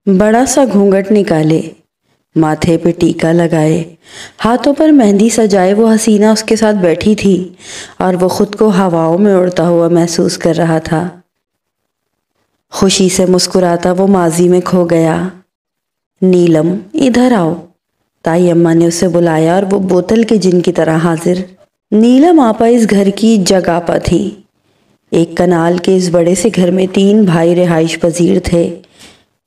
बड़ा सा घूंघट निकाले, माथे पे टीका लगाए, हाथों पर मेहंदी सजाए वो हसीना उसके साथ बैठी थी और वो खुद को हवाओं में उड़ता हुआ महसूस कर रहा था। खुशी से मुस्कुराता वो माजी में खो गया। नीलम, इधर आओ, ताई अम्मा ने उसे बुलाया और वो बोतल के जिन की तरह हाजिर। नीलम आपा इस घर की जग आपा थी। एक कनाल के इस बड़े से घर में 3 भाई रिहाइश पजीर थे।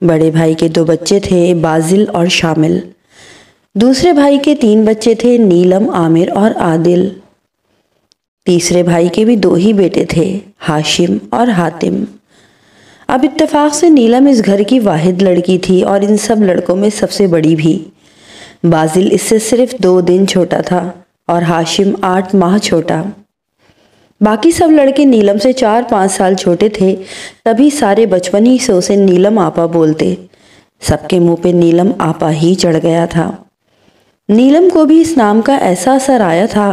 बड़े भाई के 2 बच्चे थे, बाजिल और शामिल। दूसरे भाई के 3 बच्चे थे, नीलम, आमिर और आदिल। तीसरे भाई के भी 2 ही बेटे थे, हाशिम और हातिम। अब इत्तेफाक से नीलम इस घर की वाहिद लड़की थी और इन सब लड़कों में सबसे बड़ी भी। बाजिल इससे सिर्फ 2 दिन छोटा था और हाशिम 8 माह छोटा। बाकी सब लड़के नीलम से 4-5 साल छोटे थे, तभी सारे बचपन ही से उसे नीलम आपा बोलते। सबके मुंह पे नीलम आपा ही चढ़ गया था। नीलम को भी इस नाम का ऐसा असर आया था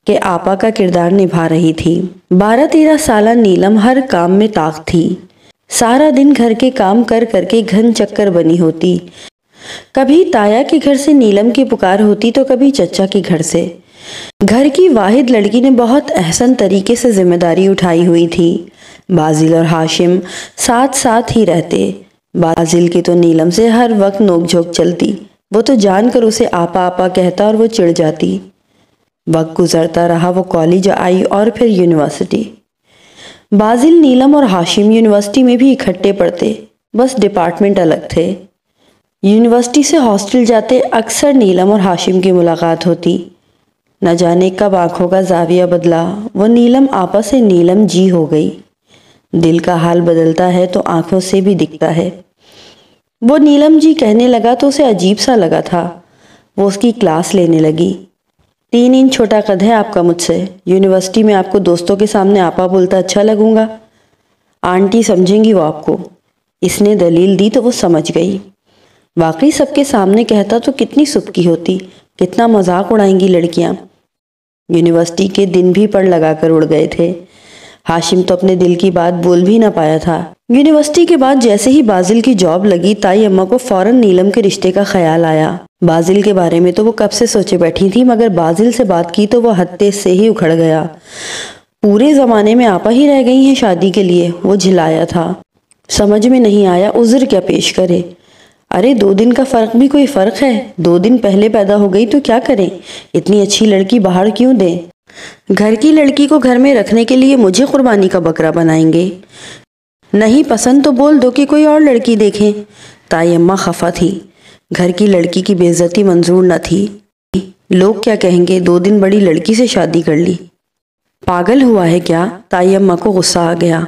कि आपा का किरदार निभा रही थी। 12-13 साला नीलम हर काम में ताक थी। सारा दिन घर के काम कर करके घन चक्कर बनी होती। कभी ताया के घर से नीलम की पुकार होती तो कभी चचा के घर से। घर की वाहिद लड़की ने बहुत अहसन तरीके से जिम्मेदारी उठाई हुई थी। बाजिल और हाशिम साथ साथ ही रहते। बाजिल की तो नीलम से हर वक्त नोक-झोंक चलती। वो तो जानकर उसे आपा आपा कहता और वो चिढ़ जाती। वक्त गुजरता रहा, वो कॉलेज आई और फिर यूनिवर्सिटी। बाजिल, नीलम और हाशिम यूनिवर्सिटी में भी इकट्ठे पढ़ते, बस डिपार्टमेंट अलग थे। यूनिवर्सिटी से हॉस्टल जाते अक्सर नीलम और हाशिम की मुलाकात होती। न जाने कब आंखों का जाविया बदला, वो नीलम आपा से नीलम जी हो गई। दिल का हाल बदलता है तो आंखों से भी दिखता है। वो नीलम जी कहने लगा तो उसे अजीब सा लगा था। वो उसकी क्लास लेने लगी। 3 इंच छोटा कद है आपका मुझसे। यूनिवर्सिटी में आपको दोस्तों के सामने आपा बोलता अच्छा लगूंगा। आंटी समझेंगी वो आपको। इसने दलील दी तो वो समझ गई। वाकई सबके सामने कहता तो कितनी सुबकी होती, कितना मजाक उड़ाएंगी लड़कियां। यूनिवर्सिटी के दिन भी पढ़ लगाकर उड़ गए थे। हाशिम तो अपने दिल की बात बोल भी ना पाया था। यूनिवर्सिटी के बाद जैसे ही बाजिल की जॉब लगी, ताई अम्मा को फौरन नीलम के रिश्ते का ख्याल आया। बाजिल के बारे में तो वो कब से सोचे बैठी थी, मगर बाजिल से बात की तो वो हत्ते से ही उखड़ गया। पूरे जमाने में आपा ही रह गई हैं शादी के लिए, वो झिलाया था। समझ में नहीं आया उज़्र क्या पेश करे। अरे 2 दिन का फर्क भी कोई फर्क है। 2 दिन पहले पैदा हो गई तो क्या करें, इतनी अच्छी लड़की बाहर क्यों दें। घर की लड़की को घर में रखने के लिए मुझे कुर्बानी का बकरा बनाएंगे। नहीं पसंद तो बोल दो कि कोई और लड़की देखें। ताई अम्मा खफा थी। घर की लड़की की बेइज्जती मंजूर न थी। लोग क्या कहेंगे, 2 दिन बड़ी लड़की से शादी कर ली। पागल हुआ है क्या। ताई अम्मा को गुस्सा आ गया।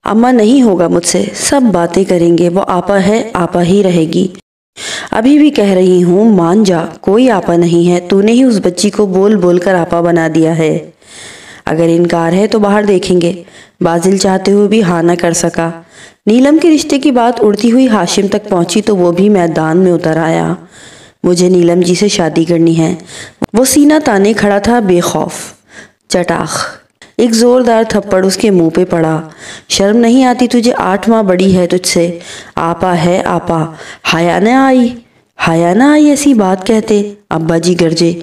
अम्मा नहीं होगा मुझसे, सब बातें करेंगे, वो आपा है आपा ही रहेगी। अभी भी कह रही हूँ मान जा, कोई आपा नहीं है, तूने ही उस बच्ची को बोल बोल कर आपा बना दिया है। अगर इनकार है तो बाहर देखेंगे। बाजिल चाहते हुए भी हाँ न कर सका। नीलम के रिश्ते की बात उड़ती हुई हाशिम तक पहुंची तो वो भी मैदान में उतर आया। मुझे नीलम जी से शादी करनी है। वो सीना ताने खड़ा था बेखौफ। चटाख, एक जोरदार थप्पड़ उसके मुंह पे पड़ा। शर्म नहीं आती तुझे, 8 माह बड़ी है तुझसे। आपा है आपा, हाया न आई, हाया न आई ऐसी बात कहते। अब्बा जी गरजे,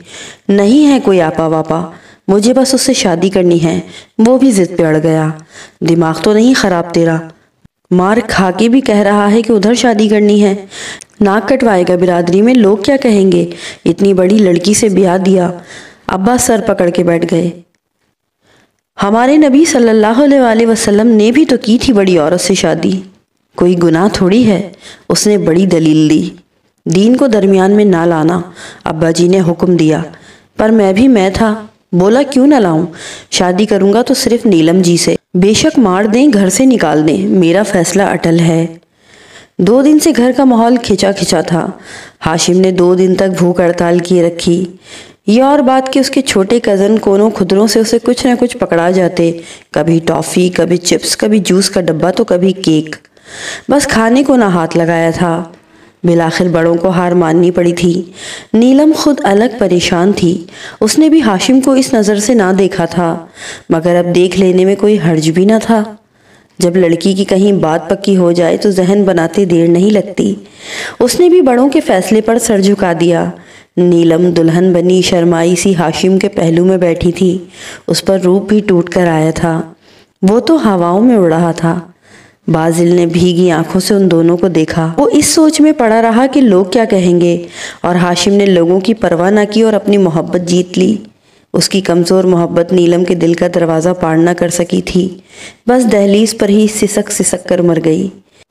नहीं है कोई आपा वापा, मुझे बस उससे शादी करनी है। वो भी जिद पे अड़ गया। दिमाग तो नहीं खराब तेरा, मार खा के भी कह रहा है कि उधर शादी करनी है। नाक कटवाएगा बिरादरी में, लोग क्या कहेंगे, इतनी बड़ी लड़की से ब्याह दिया। अब्बा सर पकड़ के बैठ गए। हमारे नबी सल्लल्लाहु अलैहि वसल्लम ने भी तो की थी बड़ी औरत से शादी, कोई गुनाह थोड़ी है। उसने बड़ी दलील दी, दीन को दरमियान में ना लाना। अब्बा जी ने हुक्म दिया, पर मैं था, बोला क्यों ना लाऊं। शादी करूंगा तो सिर्फ नीलम जी से, बेशक मार दें घर से निकाल दें, मेरा फैसला अटल है। 2 दिन से घर का माहौल खिंचा खिंचा था। हाशिम ने 2 दिन तक भूख हड़ताल किए रखी। ये और बात कि उसके छोटे कज़न कोनों खुदरों से उसे कुछ न कुछ पकड़ा जाते, कभी टॉफ़ी, कभी चिप्स, कभी जूस का डब्बा तो कभी केक। बस खाने को ना हाथ लगाया था। बिलाखिर बड़ों को हार माननी पड़ी थी। नीलम खुद अलग परेशान थी। उसने भी हाशिम को इस नज़र से ना देखा था, मगर अब देख लेने में कोई हर्ज भी ना था। جب لڑکی کی کہیں بات پکی ہو جائے تو ذہن بناتے دیر نہیں لگتی۔ اس نے بھی بڑوں کے فیصلے پر سر جھکا دیا۔ نیلم دلہن بنی شرمائی سی ہاشم کے پہلو میں بیٹھی تھی۔ اس پر روپ بھی ٹوٹ کر آیا تھا۔ وہ تو ہواؤں میں اڑ رہا تھا۔ بازل نے بھیگی آنکھوں سے ان دونوں کو دیکھا۔ وہ اس سوچ میں پڑا رہا کہ لوگ کیا کہیں گے، اور ہاشم نے لوگوں کی پرواہ نہ کی اور اپنی محبت جیت لی۔ اس کی کمزور محبت نیلم کے دل کا دروازہ پار نہ کر سکی تھی، بس دہلیز پر ہی سسک سسک کر مر گئی۔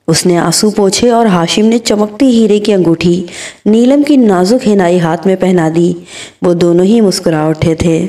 اس نے آنسو پوچھے اور ہاشم نے چمکتی ہیرے کی انگوٹھی نیلم کی نازک حنائی ہاتھ میں پہنا دی۔ وہ دونوں ہی مسکرا اٹھے تھے۔